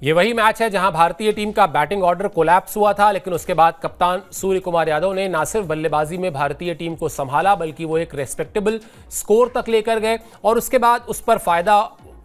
ये वही मैच है जहां भारतीय टीम का बैटिंग ऑर्डर कोलैप्स हुआ था, लेकिन उसके बाद कप्तान सूर्य कुमार यादव ने न सिर्फ बल्लेबाजी में भारतीय टीम को संभाला बल्कि वो एक रेस्पेक्टेबल स्कोर तक लेकर गए और उसके बाद उस पर फायदा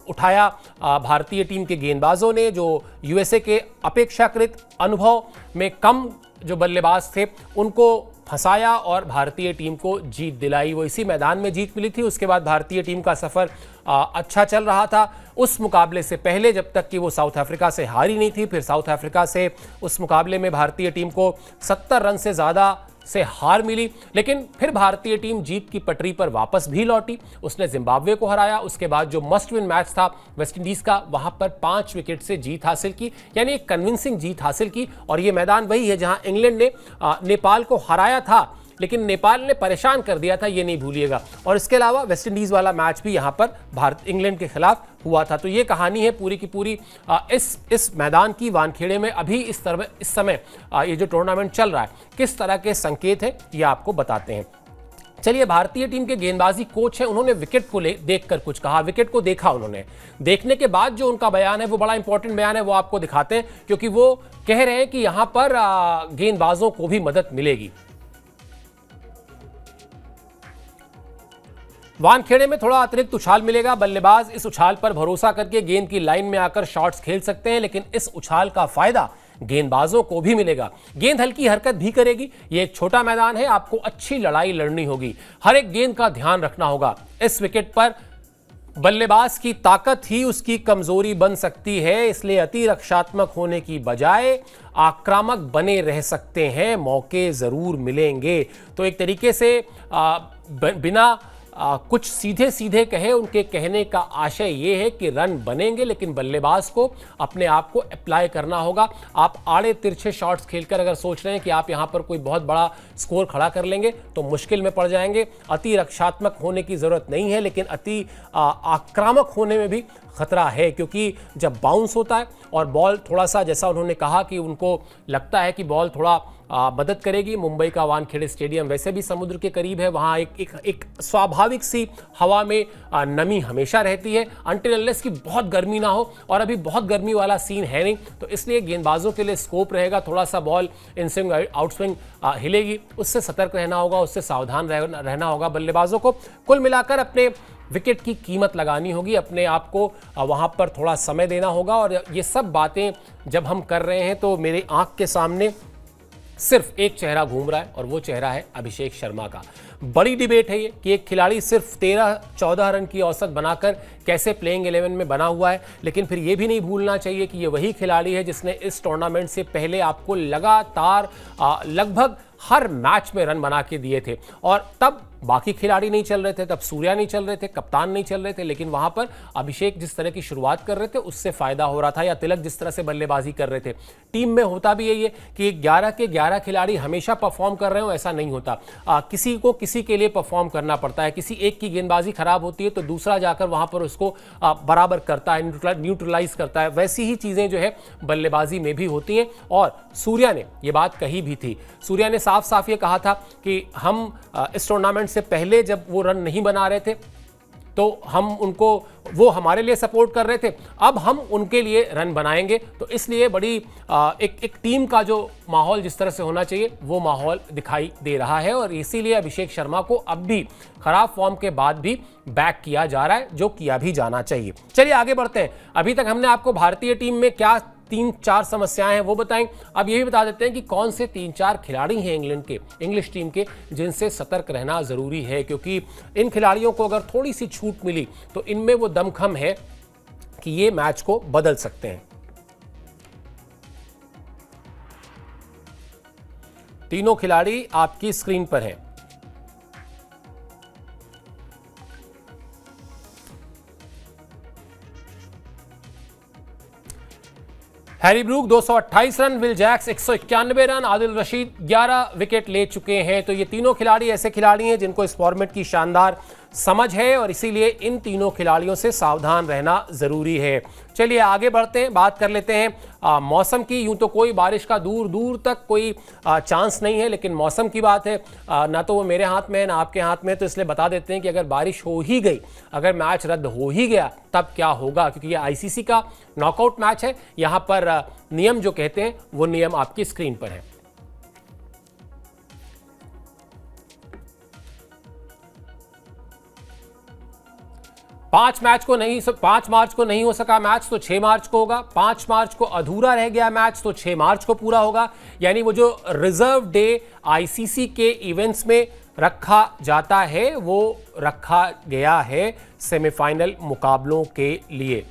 उठाया भारतीय टीम के गेंदबाजों ने, जो यूएसए के अपेक्षाकृत अनुभव में कम जो बल्लेबाज थे उनको फंसाया और भारतीय टीम को जीत दिलाई। वो इसी मैदान में जीत मिली थी। उसके बाद भारतीय टीम का सफर अच्छा चल रहा था उस मुकाबले से पहले, जब तक कि वो साउथ अफ्रीका से हारी नहीं थी। फिर साउथ अफ्रीका से उस मुकाबले में भारतीय टीम को 70 रन से ज़्यादा से हार मिली, लेकिन फिर भारतीय टीम जीत की पटरी पर वापस भी लौटी। उसने जिम्बाब्वे को हराया। उसके बाद जो मस्ट विन मैच था वेस्टइंडीज का, वहां पर 5 विकेट से जीत हासिल की, यानी एक कन्विंसिंग जीत हासिल की। और ये मैदान वही है जहां इंग्लैंड ने नेपाल को हराया था, लेकिन नेपाल ने परेशान कर दिया था, ये नहीं भूलिएगा। और इसके अलावा वेस्टइंडीज वाला मैच भी यहां पर इंग्लैंड के खिलाफ हुआ था। तो ये कहानी है पूरी की पूरी इस मैदान की, वानखेड़े में अभी इस समय ये जो टूर्नामेंट चल रहा है किस तरह के संकेत है ये आपको बताते हैं। चलिए, भारतीय टीम के गेंदबाजी कोच हैं, उन्होंने विकेट को देखकर कुछ कहा। विकेट को देखा उन्होंने, देखने के बाद जो उनका बयान है वो बड़ा इंपॉर्टेंट बयान है, वो आपको दिखाते हैं, क्योंकि वो कह रहे हैं कि यहां पर गेंदबाजों को भी मदद मिलेगी। वानखेड़े में थोड़ा अतिरिक्त उछाल मिलेगा। बल्लेबाज इस उछाल पर भरोसा करके गेंद की लाइन में आकर शॉट्स खेल सकते हैं, लेकिन इस उछाल का फायदा गेंदबाजों को भी मिलेगा। गेंद हल्की हरकत भी करेगी। ये एक छोटा मैदान है, आपको अच्छी लड़ाई लड़नी होगी, हर एक गेंद का ध्यान रखना होगा। इस विकेट पर बल्लेबाज की ताकत ही उसकी कमजोरी बन सकती है, इसलिए अति रक्षात्मक होने की बजाय आक्रामक बने रह सकते हैं, मौके जरूर मिलेंगे। तो एक तरीके से बिना कुछ सीधे सीधे कहे, उनके कहने का आशय ये है कि रन बनेंगे, लेकिन बल्लेबाज को अपने आप को अप्लाई करना होगा। आप आड़े तिरछे शॉट्स खेलकर अगर सोच रहे हैं कि आप यहां पर कोई बहुत बड़ा स्कोर खड़ा कर लेंगे तो मुश्किल में पड़ जाएंगे। अति रक्षात्मक होने की जरूरत नहीं है, लेकिन अति आक्रामक होने में भी खतरा है, क्योंकि जब बाउंस होता है और बॉल थोड़ा सा, जैसा उन्होंने कहा कि उनको लगता है कि बॉल थोड़ा मदद करेगी। मुंबई का वानखेड़े स्टेडियम वैसे भी समुद्र के करीब है, वहाँ एक स्वाभाविक सी हवा में नमी हमेशा रहती है, अनटिल अनलेस की बहुत गर्मी ना हो, और अभी बहुत गर्मी वाला सीन है नहीं। तो इसलिए गेंदबाजों के लिए स्कोप रहेगा, थोड़ा सा ball in swing out swing हिलेगी, उससे सतर्क रहना होगा, उससे सावधान रहना होगा बल्लेबाजों को। कुल मिलाकर अपने विकेट की कीमत लगानी होगी, अपने आप को वहाँ पर थोड़ा समय देना होगा। और ये सब बातें जब हम कर रहे हैं तो मेरे आंख के सामने सिर्फ एक चेहरा घूम रहा है, और वो चेहरा है अभिषेक शर्मा का। बड़ी डिबेट है ये कि एक खिलाड़ी सिर्फ 13-14 रन की औसत बनाकर कैसे प्लेइंग 11 में बना हुआ है, लेकिन फिर ये भी नहीं भूलना चाहिए कि ये वही खिलाड़ी है जिसने इस टूर्नामेंट से पहले आपको लगातार लगभग हर मैच में रन बना के दिए थे। और तब बाकी खिलाड़ी नहीं चल रहे थे, तब सूर्या नहीं चल रहे थे, कप्तान नहीं चल रहे थे, लेकिन वहां पर अभिषेक जिस तरह की शुरुआत कर रहे थे उससे फायदा हो रहा था, या तिलक जिस तरह से बल्लेबाजी कर रहे थे। टीम में होता भी यही है कि 11 के 11 खिलाड़ी हमेशा परफॉर्म कर रहे हो, ऐसा नहीं होता। किसी को किसी के लिए परफॉर्म करना पड़ता है। किसी एक की गेंदबाजी खराब होती है तो दूसरा जाकर वहां पर उसको बराबर करता है, न्यूट्रलाइज करता है। वैसी ही चीजें जो है बल्लेबाजी में भी होती हैं, और सूर्या ने ये बात कही भी थी। सूर्या ने साफ साफ ये कहा था कि हम इस टूर्नामेंट से पहले जब वो रन नहीं बना रहे थे तो हम उनको, वो हमारे लिए सपोर्ट कर रहे थे, अब हम उनके लिए रन बनाएंगे। तो इसलिए बड़ी एक टीम का जो माहौल जिस तरह से होना चाहिए वो माहौल दिखाई दे रहा है, और इसीलिए अभिषेक शर्मा को अब भी खराब फॉर्म के बाद भी बैक किया जा रहा है, जो किया भी जाना चाहिए। चलिए आगे बढ़ते हैं। अभी तक हमने आपको भारतीय टीम में क्या 3-4 समस्याएं हैं वो बताएं, अब ये भी बता देते हैं कि कौन से 3-4 खिलाड़ी हैं इंग्लिश टीम के जिनसे सतर्क रहना जरूरी है, क्योंकि इन खिलाड़ियों को अगर थोड़ी सी छूट मिली तो इनमें वो दमखम है कि ये मैच को बदल सकते हैं। तीनों खिलाड़ी आपकी स्क्रीन पर हैं। Harry Brook 228 run, Will Jacks 191 run, Adil Rashid 11 wicket ले चुके हैं। तो ये तीनों खिलाड़ी ऐसे खिलाड़ी हैं जिनको इस फॉर्मेट की शानदार समझ है और इसीलिए इन तीनों खिलाड़ियों से सावधान रहना जरूरी है। चलिए आगे बढ़ते हैं, बात कर लेते हैं मौसम की। यूं तो कोई बारिश का दूर दूर तक कोई चांस नहीं है, लेकिन मौसम की बात है, ना तो वो मेरे हाथ में है ना आपके हाथ में है, तो इसलिए बता देते हैं कि अगर बारिश हो ही गई, अगर मैच रद्द हो ही गया, तब क्या होगा, क्योंकि ये आईसीसी का नॉकआउट मैच है। यहां पर नियम जो कहते हैं वो नियम आपकी स्क्रीन पर है। 5 मार्च को नहीं हो सका मैच तो 6 मार्च को होगा। 5 मार्च को अधूरा रह गया मैच तो 6 मार्च को पूरा होगा। यानी वो जो रिजर्व डे आईसीसी के इवेंट्स में रखा जाता है वो रखा गया है सेमीफाइनल मुकाबलों के लिए।